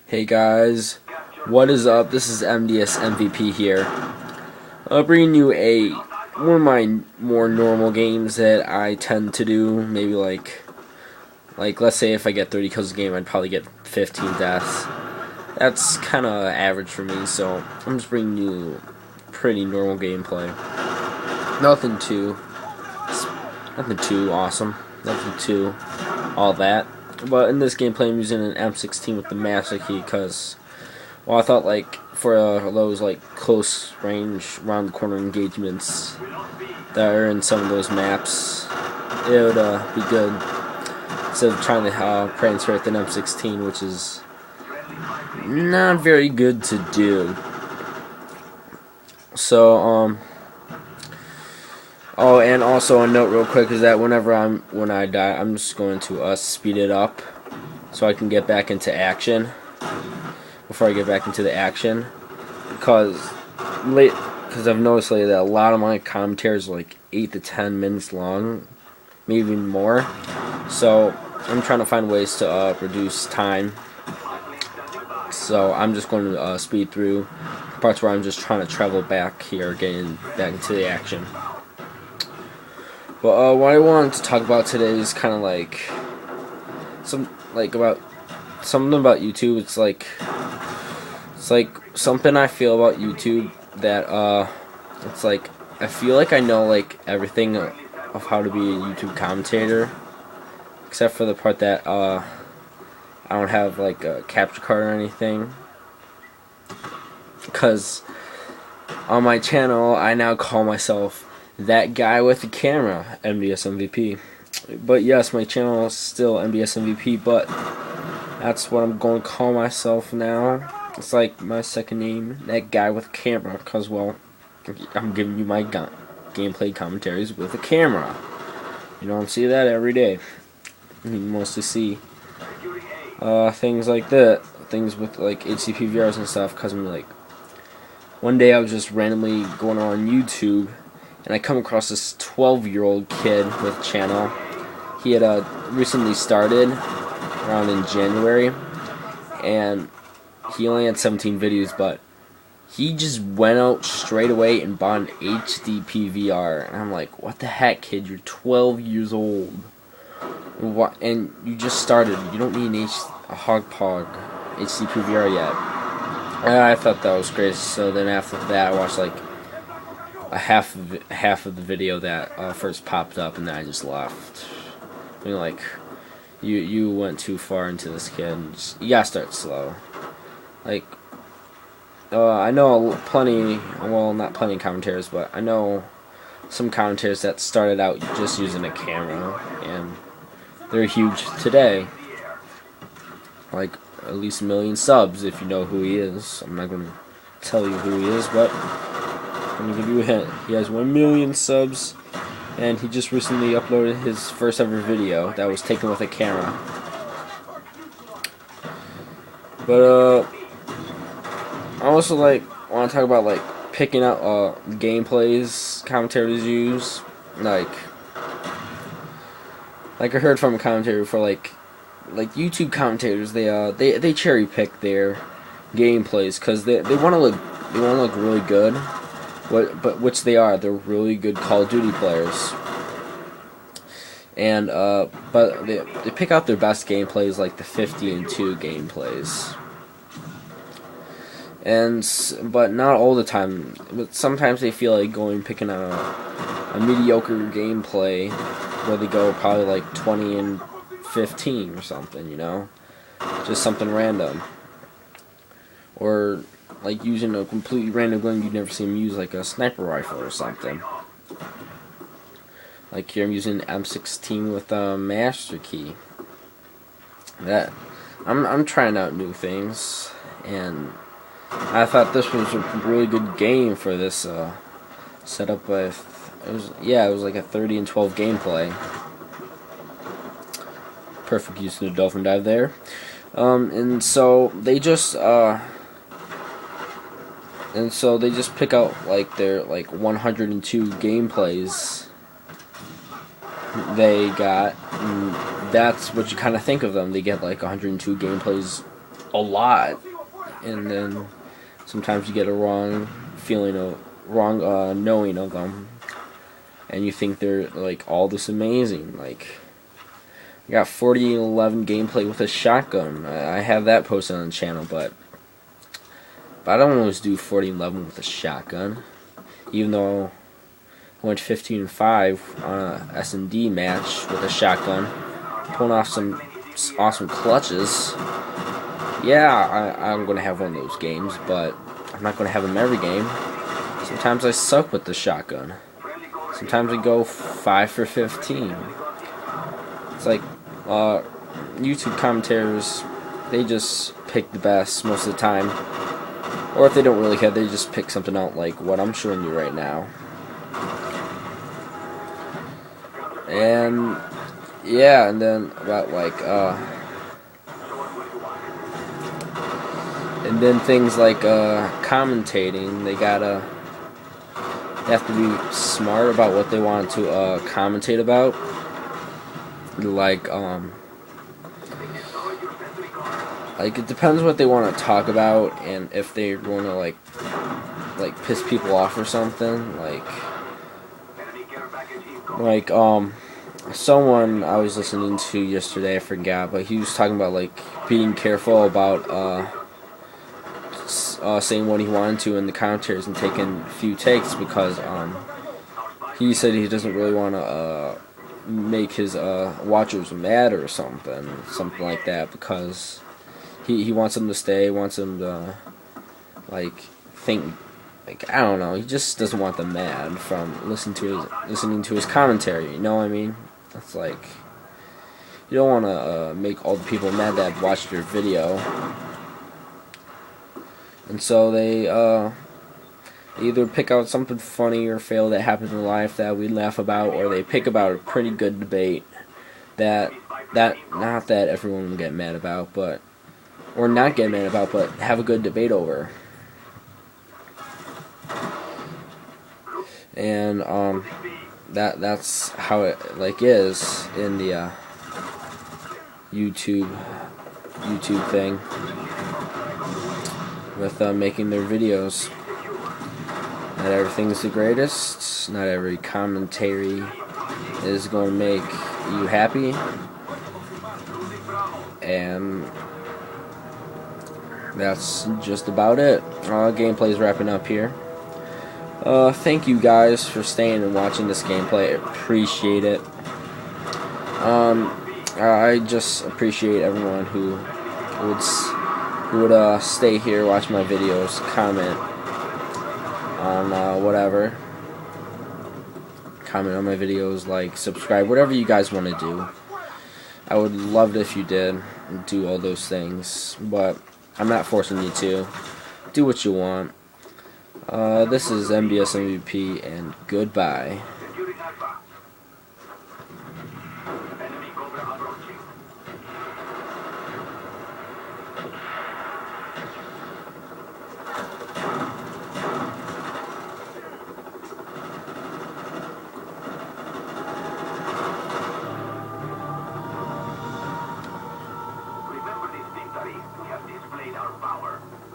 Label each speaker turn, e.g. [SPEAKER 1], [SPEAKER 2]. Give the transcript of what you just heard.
[SPEAKER 1] Hey guys, what is up? This is Mdsmvp here. Bringing you one of my more normal games that I tend to do. Maybe like let's say if I get 30 kills a game, I'd probably get 15 deaths. That's kind of average for me, so I'm just bringing you pretty normal gameplay. Nothing too awesome. Nothing too all that. But in this gameplay, I'm using an M16 with the Masterkey because, well, I thought like for those like close range, round the corner engagements that are in some of those maps, it would be good instead of trying to transfer with an M16, which is not very good to do. So oh, and also a note real quick is that when I die, I'm just going to speed it up so I can get back into action before I get back into the action, because I've noticed lately that a lot of my commentaries are like 8 to 10 minutes long, maybe even more. So I'm trying to find ways to reduce time. So I'm just going to speed through the parts where I'm just trying to travel back here, getting back into the action. But what I wanted to talk about today is kind of like something about YouTube. It's like something I feel about YouTube that it's like I feel like I know like everything of how to be a YouTube commentator, except for the part that I don't have like a capture card or anything. Because on my channel, I now call myself that guy with the camera, Mdsmvp. But yes, my channel is still Mdsmvp, but that's what I'm going to call myself now. It's like my second name, that guy with a camera, because, well, I'm giving you my gameplay commentaries with a camera. You don't see that every day. You mostly see things like that, things with like HCP VRs and stuff, because I'm like, one day I was just randomly going on YouTube, and I come across this 12-year-old kid with a channel. He had recently started around in January, and he only had 17 videos, but he just went out straight away and bought an HDP VR. And I'm like, what the heck, kid? You're 12 years old. What? And you just started. You don't need a HogPog HDP VR yet. And I thought that was great. So then after that, I watched like a half of the video that first popped up, and then I just left. I mean, like, you went too far into this, kid. You gotta start slow. Like, I know plenty, well, not plenty of commentators, but I know some commentators that started out just using a camera, and they're huge today. Like, at least 1 million subs, if you know who he is. I'm not gonna tell you who he is, but let me give you a hint. He has 1 million subs, and he just recently uploaded his first ever video that was taken with a camera. But I also want to talk about picking out gameplays commentators use. Like I heard from a commentator for like YouTube commentators, they cherry pick their gameplays because they want to look really good. But which they are. They're really good Call of Duty players. And but they pick out their best gameplays, like the 50-2 gameplays. But not all the time. But sometimes they feel like picking out a mediocre gameplay where they go probably like 20-15 or something, you know, just something random. Or like using a completely random gun you'd never seen him use, like a sniper rifle or something. Like here I'm using M16 with a Masterkey. That I'm trying out new things, and I thought this was a really good game for this setup. With it was like a 30-12 gameplay. Perfect use of the dolphin dive there. And so they just pick out their 102 gameplays they got, and that's what you kind of think of them. They get like 102 gameplays a lot, and then sometimes you get a wrong feeling of wrong knowing of them, and you think they're like all this amazing. Like, I got 40-11 gameplay with a shotgun. I have that posted on the channel, but I don't always do 40-11 with a shotgun, even though I went 15-5 on a S&D match with a shotgun, pulling off some awesome clutches. Yeah, I'm going to have one of those games, but I'm not going to have them every game. Sometimes I suck with the shotgun. Sometimes I go 5 for 15. It's like YouTube commentators, they just pick the best most of the time. Or if they don't really care, they just pick something out like what I'm showing you right now. And yeah, and then about like and then things like commentating, they have to be smart about what they want to commentate about. Like it depends what they want to talk about, and if they want to like piss people off or something. Like someone I was listening to yesterday, I forgot, but he was talking about like being careful about saying what he wanted to in the commentaries and taking a few takes, because he said he doesn't really want to make his watchers mad or something like that, because he wants them to stay, wants them to like think, like, I don't know, he just doesn't want them mad from listening to his commentary, you know what I mean? It's like, you don't want to make all the people mad that watched your video. And so they either pick out something funny or fail that happened in life that we laugh about, or they pick about a pretty good debate that not that everyone will get mad about, but or not get mad about, but have a good debate over. And that's how it like is in the YouTube thing with making their videos. Not everything's the greatest. Not every commentary is going to make you happy. And that's just about it. Gameplay's wrapping up here. Thank you guys for staying and watching this gameplay. I appreciate it. I just appreciate everyone who would stay here, watch my videos, comment on whatever. Comment on my videos, like, subscribe, whatever you guys want to do. I would love it if you did do all those things, but I'm not forcing you to. Do what you want. This is Mdsmvp, and goodbye.